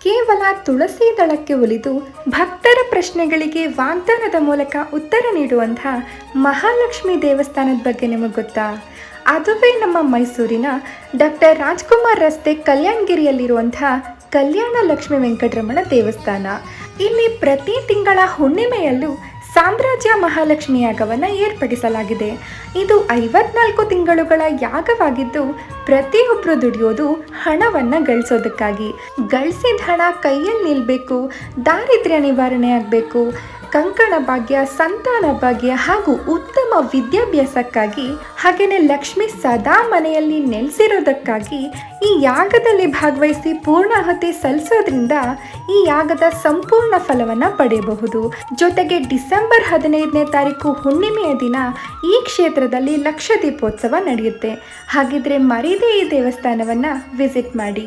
ಕೇವಲ ತುಳಸಿ ದಳಕ್ಕೆ ಒಲಿದು ಭಕ್ತರ ಪ್ರಶ್ನೆಗಳಿಗೆ ವಾಗ್ದಾನದ ಮೂಲಕ ಉತ್ತರ ನೀಡುವಂತಹ ಮಹಾಲಕ್ಷ್ಮಿ ದೇವಸ್ಥಾನದ ಬಗ್ಗೆ ನಿಮಗೆ ಗೊತ್ತಾ? ಅದುವೇ ನಮ್ಮ ಮೈಸೂರಿನ ಡಾಕ್ಟರ್ ರಾಜ್ಕುಮಾರ್ ರಸ್ತೆ ಕಲ್ಯಾಣಗಿರಿಯಲ್ಲಿರುವಂತಹ ಕಲ್ಯಾಣ ಲಕ್ಷ್ಮಿ ವೆಂಕಟರಮಣ ದೇವಸ್ಥಾನ. ಇಲ್ಲಿ ಪ್ರತಿ ತಿಂಗಳ ಹುಣ್ಣಿಮೆಯಲ್ಲೂ ಸಾಮ್ರಾಜ್ಯ ಮಹಾಲಕ್ಷ್ಮಿ ಯಾಗವನ್ನು ಏರ್ಪಡಿಸಲಾಗಿದೆ. ಇದು 54 ತಿಂಗಳುಗಳ ಯಾಗವಾಗಿದ್ದು ಪ್ರತಿಯೊಬ್ಬರು ದುಡಿಯೋದು ಹಣವನ್ನು ಗಳಿಸೋದಕ್ಕಾಗಿ. ಗಳಿಸಿದ ಹಣ ಕೈಯಲ್ಲಿ ನಿಲ್ಲಬೇಕು, ದಾರಿದ್ರ್ಯ ನಿವಾರಣೆ ಆಗಬೇಕು, ಕಂಕಣ ಭಾಗ್ಯ, ಸಂತಾನ ಭಾಗ್ಯ ಹಾಗೂ ಉತ್ತಮ ವಿದ್ಯಾಭ್ಯಾಸಕ್ಕಾಗಿ, ಹಾಗೆಯೇ ಲಕ್ಷ್ಮಿ ಸದಾ ಮನೆಯಲ್ಲಿ ನೆಲೆಸಿರೋದಕ್ಕಾಗಿ ಈ ಯಾಗದಲ್ಲಿ ಭಾಗವಹಿಸಿ ಪೂರ್ಣಾಹುತಿ ಸಲ್ಲಿಸೋದ್ರಿಂದ ಈ ಯಾಗದ ಸಂಪೂರ್ಣ ಫಲವನ್ನು ಪಡೆಯಬಹುದು. ಜೊತೆಗೆ ಡಿಸೆಂಬರ್ 15ನೇ ತಾರೀಕು ಹುಣ್ಣಿಮೆಯ ದಿನ ಈ ಕ್ಷೇತ್ರದಲ್ಲಿ ಲಕ್ಷ ದೀಪೋತ್ಸವ ನಡೆಯುತ್ತೆ. ಹಾಗಿದ್ರೆ ಮರೀದೇ ಈ ದೇವಸ್ಥಾನವನ್ನು ವಿಸಿಟ್ ಮಾಡಿ.